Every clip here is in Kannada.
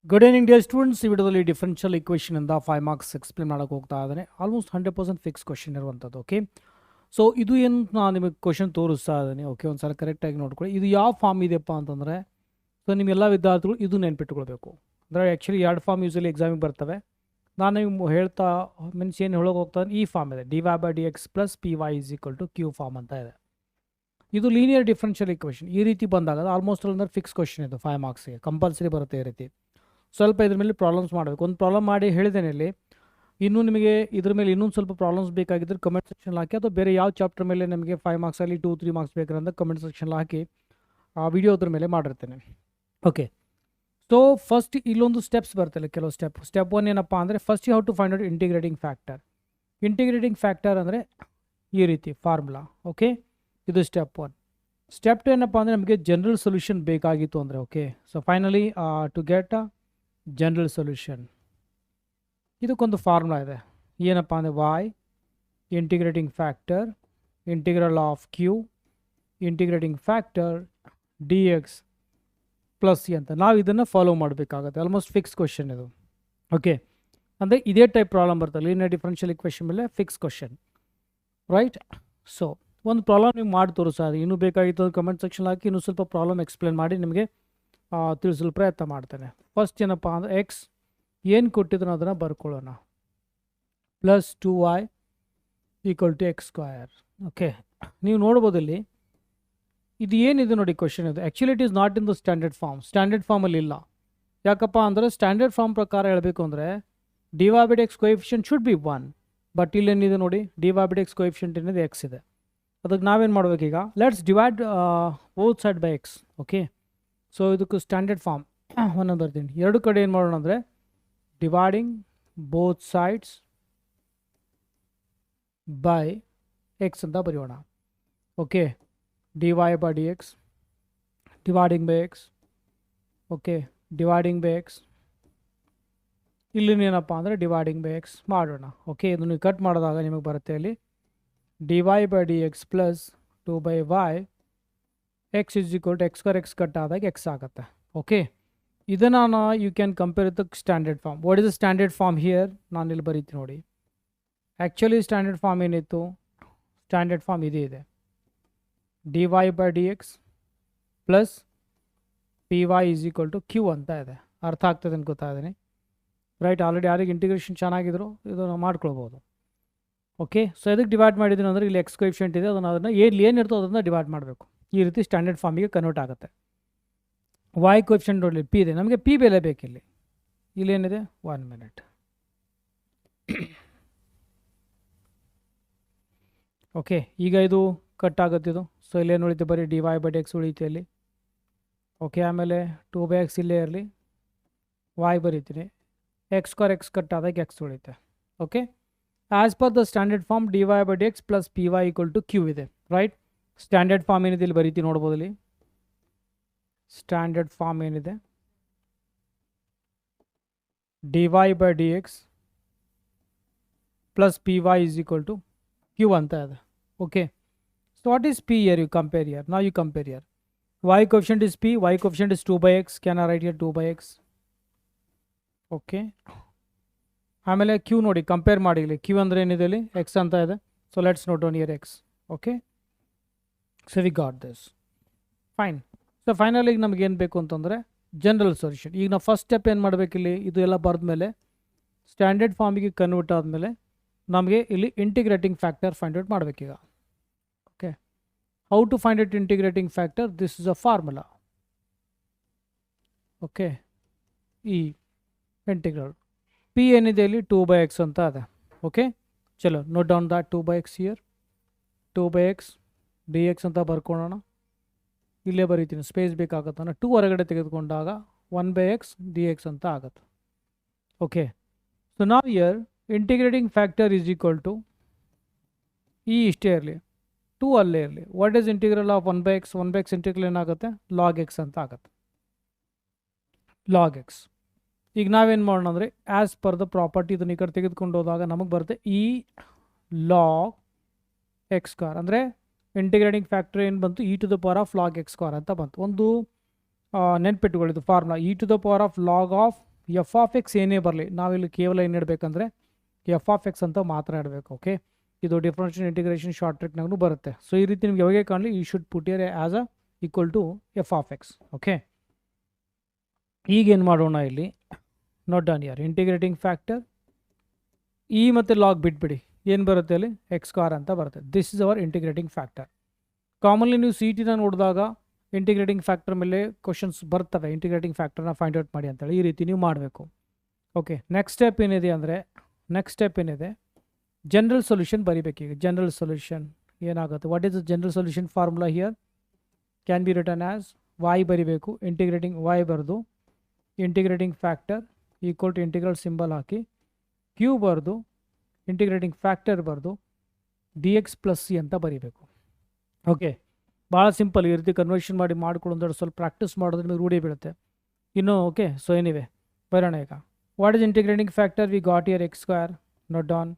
Good evening dear students. ಈ ವಿಡಿಯೋದಲ್ಲಿ ಡಿಫರೆನ್ಷಿಯಲ್ ಇಕ್ವೇಷನ್ ಇಂದ 5 ಮಾರ್ಕ್ಸ್ ಎಕ್ಸ್ಪ್ಲೇನ್ ಮಾಡೋಕೆ ಹೋಗ್ತಾ ಇದ್ದಾನೆ. ಆಲ್ಮೋಸ್ಟ್ 100% ಫಿಕ್ಸ್ ಕ್ವಶನ್ ಇರುವಂಥದ್ದು. ಓಕೆ, ಸೊ ಇದು ಏನು ನಾನು ನಿಮಗೆ ಕ್ವಶನ್ ತೋರಿಸ್ತಾ ಇದ್ದೀನಿ. ಓಕೆ, ಒಂದು ಸಲ ಕರೆಕ್ಟಾಗಿ ನೋಡ್ಕೊಳ್ಳಿ. ಇದು ಯಾವ ಫಾರ್ಮ್ ಇದೆಯಪ್ಪ ಅಂತಂದರೆ, ಸೊ ನಿಮ್ಮೆಲ್ಲ ವಿದ್ಯಾರ್ಥಿಗಳು ಇದು ನೆನ್ಪಿಟ್ಕೊಳ್ಬೇಕು. ಅಂದರೆ ಆ್ಯಕ್ಚುಲಿ ಎರಡು ಫಾರ್ಮ್ ಯೂಸಲಿ ಎಕ್ಸಾಮಿಗೆ ಬರ್ತವೆ. ನಾನು ನಿಮ್ಗೆ ಹೇಳ್ತಾ ಮೀನ್ಸ್ ಏನು ಹೇಳೋಕೆ ಹೋಗ್ತಾ ಈ ಫಾರ್ಮ್ ಇದೆ, dy/dx plus py = q form ಅಂತ ಇದೆ. ಇದು ಲೀನಿಯರ್ ಡಿಫರೆನ್ಷಿಯಲ್ ಇಕ್ವೇಷನ್. ಈ ರೀತಿ ಬಂದಾಗ ಆಲ್ಮೋಸ್ಟ್ ಅಂದರೆ ಫಿಕ್ಸ್ ಕ್ವಶನ್ ಇದು 5 ಮಾರ್ಕ್ಸ್ಗೆ ಕಂಪಲ್ಸರಿ ಬರುತ್ತೆ ಈ ರೀತಿ. ಸ್ವಲ್ಪ ಇದ್ರ ಮೇಲೆ ಪ್ರಾಬ್ಲಮ್ಸ್ ಮಾಡಬೇಕು. ಒಂದು ಪ್ರಾಬ್ಲಮ್ ಮಾಡಿ ಹೇಳಿದ್ದೇನೆ ಇಲ್ಲಿ. ಇನ್ನೂ ನಿಮಗೆ ಇದ್ರ ಮೇಲೆ ಇನ್ನೊಂದು ಸ್ವಲ್ಪ ಪ್ರಾಬ್ಲಮ್ಸ್ ಬೇಕಾಗಿದ್ದರೆ ಕಮೆಂಟ್ ಸೆಕ್ಷನ್ ಹಾಕಿ, ಅಥವಾ ಬೇರೆ ಯಾವ ಚಾಪ್ಟರ್ ಮೇಲೆ ನಿಮಗೆ 5 ಮಾರ್ಕ್ಸಲ್ಲಿ 2-3 ಮಾರ್ಕ್ಸ್ ಬೇಕಾದ್ರೆ ಕಮೆಂಟ್ ಸೆಕ್ಷನ್ ಹಾಕಿ ಆ ವಿಡಿಯೋ ಅದ್ರ ಮೇಲೆ ಮಾಡಿರ್ತೇನೆ. ಓಕೆ, ಸೊ ಫಸ್ಟ್ ಇಲ್ಲೊಂದು ಸ್ಟೆಪ್ಸ್ ಬರ್ತಲ್ಲ, ಕೆಲವು ಸ್ಟೆಪ್ 1 ಏನಪ್ಪ ಅಂದರೆ first you have to find out integrating factor. Integrating factor ಅಂದರೆ ಈ ರೀತಿ ಫಾರ್ಮುಲಾ. ಓಕೆ, ಇದು ಸ್ಟೆಪ್ 1. ಸ್ಟೆಪ್ 2 ಏನಪ್ಪ ಅಂದರೆ ನಮಗೆ ಜನರಲ್ ಸೊಲ್ಯೂಷನ್ ಬೇಕಾಗಿತ್ತು ಅಂದರೆ. Okay, so finally to get a general solution ಇದಕ್ಕೊಂದು ಫಾರ್ಮುಲಾ ಇದೆ. ಏನಪ್ಪ ಅಂದರೆ y integrating factor integral of q integrating factor dx plus c ಅಂತ ನಾವು ಇದನ್ನು ಫಾಲೋ ಮಾಡಬೇಕಾಗುತ್ತೆ. ಆಲ್ಮೋಸ್ಟ್ ಫಿಕ್ಸ್ ಕ್ವಶನ್ ಇದು. ಓಕೆ, ಅಂದರೆ ಇದೇ ಟೈಪ್ ಪ್ರಾಬ್ಲಮ್ ಬರ್ತದೆ ಲೀನಿಯರ್ ಡಿಫರೆನ್ಷಿಯಲ್ ಇಕ್ವೇಷನ್ ಮೇಲೆ ಫಿಕ್ಸ್ ಕ್ವಶನ್, ರೈಟ್? ಸೊ ಒಂದು ಪ್ರಾಬ್ಲಮ್ ನೀವು ಮಾಡಿ ತೋರಿಸೋದು. ಇನ್ನೂ ಬೇಕಾಗಿತ್ತು ಕಮೆಂಟ್ ಸೆಕ್ಷನ್ ಹಾಕಿ ಇನ್ನೂ ಸ್ವಲ್ಪ ಪ್ರಾಬ್ಲಮ್ ಎಕ್ಸ್ಪ್ಲೇನ್ ಮಾಡಿ ನಿಮಗೆ ತಿಳಿಸಲು ಪ್ರಯತ್ನ ಮಾಡ್ತೇನೆ. ಫಸ್ಟ್ ಏನಪ್ಪ ಅಂದರೆ ಎಕ್ಸ್ ಏನು ಕೊಟ್ಟಿದ್ರು ಅದನ್ನು ಬರ್ಕೊಳ್ಳೋಣ. Plus 2y = x². ಓಕೆ, ನೀವು ನೋಡ್ಬೋದು ಇಲ್ಲಿ ಇದು ಏನಿದೆ ನೋಡಿ ಕ್ವಶನ್ ಇದು. Actually it is not in the standard form. Standard ಫಾರ್ಮಲ್ಲಿ ಇಲ್ಲ. ಯಾಕಪ್ಪ ಅಂದರೆ ಸ್ಟ್ಯಾಂಡರ್ಡ್ ಫಾರ್ಮ್ ಪ್ರಕಾರ ಹೇಳಬೇಕು ಅಂದರೆ dy/dx coefficient should be 1. But ಇಲ್ಲೇನಿದೆ ನೋಡಿ, dy/dx ಕೋಎಫಿಷಿಯಂಟ್ ಏನಿದೆ ಎಕ್ಸ್ ಇದೆ. ಅದಕ್ಕೆ ನಾವೇನು ಮಾಡಬೇಕೀಗ, let's divide both side by x. Okay, so ಇದಕ್ಕೆ ಸ್ಟ್ಯಾಂಡರ್ಡ್ ಫಾರ್ಮ್ ಒಂದೊಂದು ಬರ್ತೀನಿ. ಎರಡು ಕಡೆ ಏನು ಮಾಡೋಣ ಅಂದರೆ dividing both sides by x ಅಂತ ಬರೆಯೋಣ. Okay, dy/dx dividing by x. Okay, dividing by x. ಇಲ್ಲಿನೇನಪ್ಪ ಅಂದರೆ ಡಿವೈಡಿಂಗ್ ಬೈ ಎಕ್ಸ್ ಮಾಡೋಣ. ಓಕೆ, ಇದನ್ನು ಕಟ್ ಮಾಡಿದಾಗ ನಿಮಗೆ ಬರುತ್ತೆ ಇಲ್ಲಿ dy/dx plus 2/y x = x² cut ಆದಾಗ ಎಕ್ಸ್ ಆಗುತ್ತೆ. ಓಕೆ, ಇದನ್ನು you can compare with the standard form. What is the standard form here? ನಾನು ಇಲ್ಲಿ ಬರೀತೀನಿ ನೋಡಿ. ಆ್ಯಕ್ಚುಲಿ ಸ್ಟ್ಯಾಂಡರ್ಡ್ ಫಾರ್ಮ್ ಏನಿತ್ತು, ಸ್ಟ್ಯಾಂಡರ್ಡ್ ಫಾರ್ಮ್ ಇದೇ ಇದೆ, dy/dx ಪ್ಲಸ್ py = q ಅಂತ ಇದೆ. ಅರ್ಥ ಆಗ್ತದೆ ಅಂತ ಗೊತ್ತಾ ಇದ್ದೀನಿ, ರೈಟ್? ಆಲ್ರೆಡಿ ಯಾರಿಗೆ ಇಂಟಿಗ್ರೇಷನ್ ಚೆನ್ನಾಗಿದ್ರು ಇದನ್ನು ಮಾಡ್ಕೊಳ್ಬೋದು. ಓಕೆ, ಸೊ ಇದಕ್ಕೆ ಡಿವೈಡ್ ಮಾಡಿದ್ದೀನಿ ಅಂದರೆ ಇಲ್ಲಿ ಎಕ್ಸ್ ಕೋಎಫಿಷಿಯಂಟ್ ಇದೆ, ಅದನ್ನು ಏನಿರ್ತೋ ಅದನ್ನು ಡಿವೈಡ್ ಮಾಡಬೇಕು. ಈ ರೀತಿ ಸ್ಟ್ಯಾಂಡರ್ಡ್ ಫಾರ್ಮಿಗೆ ಕನ್ವರ್ಟ್ ಆಗುತ್ತೆ. y ಕೋಎಫಿಷಿಯಂಟ್ ನೋಡಿ ಪಿ ಇದೆ, ನಮಗೆ ಪಿ ಬೆಲೆ ಬೇಕಿಲ್ಲಿ. ಇಲ್ಲೇನಿದೆ 1 ಮಿನಿಟ್. ಓಕೆ, ಈಗ ಇದು ಕಟ್ ಆಗುತ್ತಿದ್ದು. ಸೊ ಇಲ್ಲೇನು ಉಳಿತು, ಬರೀ dy/dx ಉಳಿಯುತ್ತೆ ಇಲ್ಲಿ. ಓಕೆ, ಆಮೇಲೆ 2/x ಇಲ್ಲೇ ಇರಲಿ, y ಬರೀತೀನಿ, x² ಕಟ್ ಆದಾಗ ಎಕ್ಸ್ ಉಳಿಯುತ್ತೆ. Okay, as per the standard form dy/dx plus py = q ಇದೆ, ರೈಟ್? ಸ್ಟ್ಯಾಂಡರ್ಡ್ ಫಾರ್ಮ್ ಏನಿದೆ ಇಲ್ಲಿ ಬರೀತಿ ನೋಡ್ಬೋದು. ಇಲ್ಲಿ ಸ್ಟ್ಯಾಂಡರ್ಡ್ ಫಾರ್ಮ್ ಏನಿದೆ dy/dx ಪ್ಲಸ್ py = q ಅಂತ ಇದೆ. Okay, so what is p here? You compare here. Now you compare here. y coefficient is p, y coefficient is 2/x. Can I write here 2/x? Okay, ಆಮೇಲೆ ಕ್ಯೂ ನೋಡಿ, ಕಂಪೇರ್ ಮಾಡಿ. ಇಲ್ಲಿ ಕ್ಯೂ ಅಂದರೆ ಏನಿದೆ ಇಲ್ಲಿ ಎಕ್ಸ್ ಅಂತ ಇದೆ. So let's note down here X. Okay, so we got this, fine. So finally ಈಗ ನಮಗೇನು ಬೇಕು ಅಂತಂದರೆ ಜನರಲ್ ಸೊಲ್ಯೂಷನ್. ಈಗ ನಾವು ಫಸ್ಟ್ ಸ್ಟೆಪ್ ಏನು ಮಾಡಬೇಕಿಲ್ಲಿ, ಇದು ಎಲ್ಲ ಬರೆದ್ಮೇಲೆ ಸ್ಟ್ಯಾಂಡರ್ಡ್ ಫಾರ್ಮಿಗೆ ಕನ್ವರ್ಟ್ ಆದಮೇಲೆ ನಮಗೆ ಇಲ್ಲಿ ಇಂಟಿಗ್ರೇಟಿಂಗ್ ಫ್ಯಾಕ್ಟರ್ ಫೈಂಡ್ ಔಟ್ ಮಾಡಬೇಕೀಗ. Okay, how to find out integrating factor? This is a formula. Okay, ಈ ಇಂಟಿಗ್ರಲ್ ಪಿ ಏನಿದೆ ಇಲ್ಲಿ 2/x ಅಂತ ಇದೆ. ಓಕೆ, ಚಲೋ note down the 2/x here. 2/x dx ಅಂತ ಬರ್ಕೊಳ್ಳೋಣ. ಇಲ್ಲೇ ಬರೀತೀನಿ, ಸ್ಪೇಸ್ ಬೇಕಾಗುತ್ತಾನ. 2 ಹೊರಗಡೆ ತೆಗೆದುಕೊಂಡಾಗ 1/x dx ಅಂತ ಆಗುತ್ತೆ. ಓಕೆ, ಸೊ ನಾವು here integrating factor is equal to ಈ ಇಷ್ಟೇ ಇರಲಿ, 2 ಅಲ್ಲೇ ಇರಲಿ. What is integral of 1/x? 1/x integral ಏನಾಗುತ್ತೆ, log x ಅಂತ ಆಗುತ್ತೆ, log x. ಈಗ ನಾವೇನು ಮಾಡೋಣ ಅಂದರೆ ಆ್ಯಸ್ ಪರ್ ದ ಪ್ರಾಪರ್ಟಿ ಇದನ್ನು ಈ ಕಡೆ ತೆಗೆದುಕೊಂಡು ಹೋದಾಗ ನಮಗೆ ಬರುತ್ತೆ ಈ log x². ಅಂದರೆ ಇಂಟಿಗ್ರೇಟಿಂಗ್ ಫ್ಯಾಕ್ಟರ್ ಏನು ಬಂತು, e⁴ log x² ಅಂತ ಬಂತು. ಒಂದು ನೆನ್ಪಿಟ್ಟುಕೊಳ್ಳಿದ್ದು formula e⁴ log f of x ಏನೇ ಬರಲಿ ನಾವಿಲ್ಲಿ ಕೇವಲ ಏನು ಇಡಬೇಕಂದ್ರೆ ಎಫ್ ಆಫ್ ಎಕ್ಸ್ ಅಂತ ಮಾತ್ರ ಇಡಬೇಕು. ಓಕೆ, ಇದು ಡಿಫ್ರೆನ್ಷಿಯಲ್ ಇಂಟಿಗ್ರೇಷನ್ ಶಾರ್ಟ್ ಟ್ರಿಕ್ನಾಗೂ ಬರುತ್ತೆ. ಸೊ ಈ ರೀತಿ ನಿಮ್ಗೆ ಯಾವಾಗೇ ಕಾಣಲಿ you should put here as a equal to f of x. Okay, ಈಗೇನು ಮಾಡೋಣ ಇಲ್ಲಿ note down here integrating factor e ಮತ್ತು ಲಾಗ್ ಬಿಟ್ಬಿಡಿ, ಏನು ಬರುತ್ತೆ ಅಲ್ಲಿ ಎಕ್ಸ್ ಸ್ಕ್ವೇರ್ ಅಂತ ಬರುತ್ತೆ. This is our integrating factor. Commonly ನೀವು ಸಿ ಟಿನ ನೋಡಿದಾಗ ಇಂಟಿಗ್ರೇಟಿಂಗ್ ಫ್ಯಾಕ್ಟರ್ ಮೇಲೆ ಕ್ವಶನ್ಸ್ ಬರ್ತವೆ, ಇಂಟಿಗ್ರೇಟಿಂಗ್ ಫ್ಯಾಕ್ಟರ್ನ ಫೈಂಡ್ ಔಟ್ ಮಾಡಿ ಅಂತೇಳಿ ಈ ರೀತಿ ನೀವು ಮಾಡಬೇಕು. ಓಕೆ, ನೆಕ್ಸ್ಟ್ ಸ್ಟೆಪ್ ಏನಿದೆ ಜನರಲ್ ಸೊಲ್ಯೂಷನ್ ಬರಿಬೇಕೀಗ. ಜನರಲ್ ಸೊಲ್ಯೂಷನ್ ಏನಾಗುತ್ತೆ, what is the general solution formula here can be written as y ಬರಿಬೇಕು, ಇಂಟಿಗ್ರೇಟಿಂಗ್ ವೈ ಬರೆದು integrating factor equal to integral symbol ಹಾಕಿ ಕ್ಯೂ ಬರೆದು ಇಂಟಿಗ್ರೇಟಿಂಗ್ ಫ್ಯಾಕ್ಟರ್ ಬರೆದು ಡಿ ಎಕ್ಸ್ ಪ್ಲಸ್ ಸಿ ಅಂತ ಬರಿಬೇಕು. ಓಕೆ, ಭಾಳ ಸಿಂಪಲ್. ಈ ರೀತಿ ಕನ್ವರ್ಷನ್ ಮಾಡ್ಕೊಳ್ಳೋದ್ರೆ ಸ್ವಲ್ಪ ಪ್ರಾಕ್ಟೀಸ್ ಮಾಡೋದ್ರೆ ನಿಮಗೆ ರೂಢಿ ಬೀಳುತ್ತೆ ಇನ್ನು. ಓಕೆ, ಸೊ ಎನಿವೆ ಬರೋಣ ಈಗ. What is integrating factor we got here x square note down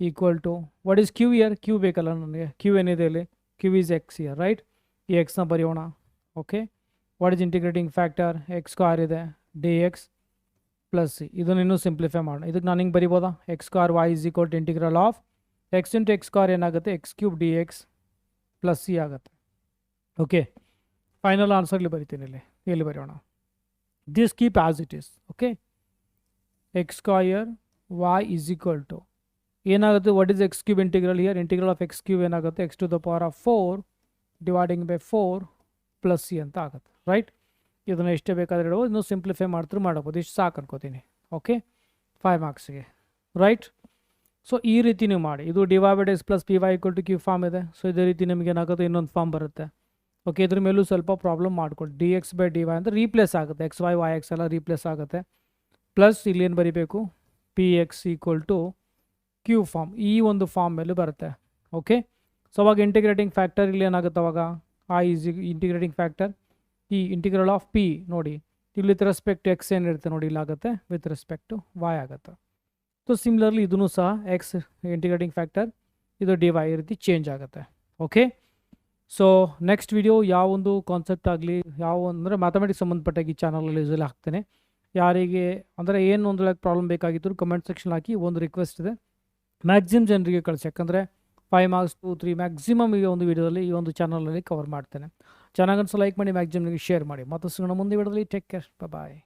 equal to what is q here, q ಬೇಕಲ್ಲ ನನಗೆ, ಕ್ಯೂ ಏನಿದೆ ಇಲ್ಲಿ q is x here right. ಈ ಎಕ್ಸ್ನ ಬರೆಯೋಣ. Okay, what is integrating factor x square ಇದೆ ಡಿ ಎಕ್ಸ್ ಪ್ಲಸ್ ಸಿ. ಇದನ್ನು ಇನ್ನೂ ಸಿಂಪ್ಲಿಫೈ ಮಾಡೋಣ. ಇದಕ್ಕೆ ನಾನು ಹಿಂಗೆ ಬರಿಬೋದಾ, x square y is equal to integral of x into x square ಏನಾಗುತ್ತೆ x cube D x plus c ಆಗುತ್ತೆ. ಓಕೆ, ಫೈನಲ್ ಆನ್ಸರ್ಲಿ ಬರಿತೀನಿ ಇಲ್ಲಿ ಬರೆಯೋಣ. This keep as it is. Okay, x square y is equal to ಏನಾಗುತ್ತೆ, what is x cube integral here, integral of x cube ಏನಾಗುತ್ತೆ x to the power of 4 dividing by 4 plus c ಅಂತ ಆಗುತ್ತೆ ರೈಟ್. ಇದನ್ನು ಎಷ್ಟೇ ಬೇಕಾದರೆ ಇಡ್ಬೋದು, ಇನ್ನೂ ಸಿಂಪ್ಲಿಫೈ ಮಾಡ್ತಾರೆ ಮಾಡ್ಬೋದು, ಇಷ್ಟು ಸಾಕು ಅನ್ಕೋತೀನಿ. Okay, 5 ಮಾರ್ಕ್ಸ್ಗೆ right. ಸೊ ಈ ರೀತಿ ನೀವು ಮಾಡಿ. ಇದು divided x plus p y equal to q form ಇದೆ. ಸೊ ಇದೇ ರೀತಿ ನಿಮಗೆ ಏನಾಗುತ್ತೆ ಇನ್ನೊಂದು ಫಾರ್ಮ್ ಬರುತ್ತೆ. ಓಕೆ, ಇದ್ರ ಮೇಲೂ ಸ್ವಲ್ಪ ಪ್ರಾಬ್ಲಮ್ ಮಾಡ್ಕೊಳ್ಳಿ. D x by d y ಅಂತ ರೀಪ್ಲೇಸ್ ಆಗುತ್ತೆ, ಎಕ್ಸ್ ವೈ ವೈ ಎಕ್ಸ್ ಎಲ್ಲ ರೀಪ್ಲೇಸ್ ಆಗುತ್ತೆ. ಪ್ಲಸ್ ಇಲ್ಲಿ ಏನು ಬರೀಬೇಕು p x equal to q form, ಈ ಒಂದು ಫಾರ್ಮ್ ಮೇಲೂ ಬರುತ್ತೆ. ಓಕೆ, ಸೊ ಅವಾಗ ಇಂಟಿಗ್ರೇಟಿಂಗ್ ಫ್ಯಾಕ್ಟರ್ ಇಲ್ಲಿ ಏನಾಗುತ್ತೆ ಅವಾಗ ಐ ಈಸ್ ಇಂಟಿಗ್ರೇಟಿಂಗ್ ಫ್ಯಾಕ್ಟರ್ ಈ ಇಂಟಿಗ್ರಲ್ ಆಫ್ ಪಿ ನೋಡಿ ಇಲ್ಲಿ ವಿತ್ ರೆಸ್ಪೆಕ್ಟ್ ಟು ಎಕ್ಸ್ ಏನಿರುತ್ತೆ ನೋಡಿ ಇಲ್ಲಾಗುತ್ತೆ ವಿತ್ ರೆಸ್ಪೆಕ್ಟ್ ಟು ವೈ ಆಗುತ್ತೆ. ಸೊ ಸಿಮಿಲರ್ಲಿ ಇದೂ ಸಹ ಎಕ್ಸ್ ಇಂಟಿಗ್ರೇಟಿಂಗ್ ಫ್ಯಾಕ್ಟರ್ ಇದು ಡಿ ವೈ ಈ ರೀತಿ ಚೇಂಜ್ ಆಗುತ್ತೆ. ಓಕೆ, ಸೊ ನೆಕ್ಸ್ಟ್ ವಿಡಿಯೋ ಯಾವ ಒಂದು ಕಾನ್ಸೆಪ್ಟ್ ಆಗಲಿ ಯಾವ ಅಂದರೆ ಮ್ಯಾಥಮೆಟಿಕ್ಸ್ ಸಂಬಂಧಪಟ್ಟಾಗಿ ಈ ಚಾನಲಲ್ಲಿ ಯೂಸಲ್ಲಿ ಹಾಕ್ತೇನೆ. ಯಾರಿಗೆ ಅಂದರೆ ಏನು ಒಂದು ಪ್ರಾಬ್ಲಮ್ ಬೇಕಾಗಿತ್ತು ಕಮೆಂಟ್ ಸೆಕ್ಷನ್ ಹಾಕಿ. ಒಂದು ರಿಕ್ವೆಸ್ಟ್ ಇದೆ, ಮ್ಯಾಕ್ಸಿಮಮ್ ಜನರಿಗೆ ಕಳಿಸಿ, ಯಾಕಂದರೆ 5 ಮಾರ್ಕ್ಸ್ 2 3 ಮ್ಯಾಕ್ಸಿಮಮ್ ಈ ಒಂದು ವಿಡಿಯೋದಲ್ಲಿ ಈ ಒಂದು ಚಾನಲಲ್ಲಿ ಕವರ್ ಮಾಡ್ತೇನೆ. ಚೆನ್ನಾಗಿ ಲೈಕ್ ಮಾಡಿ, ಮ್ಯಾಕ್ಸಿಮಮ್ಗೆ ಶೇರ್ ಮಾಡಿ. ಮತ್ತು ಸಿಗೋಣ ಮುಂದೆ ವಿಡಿಯೋದಲ್ಲಿ. ಟೇಕ್ ಕೇರ್, ಬಾಯ್.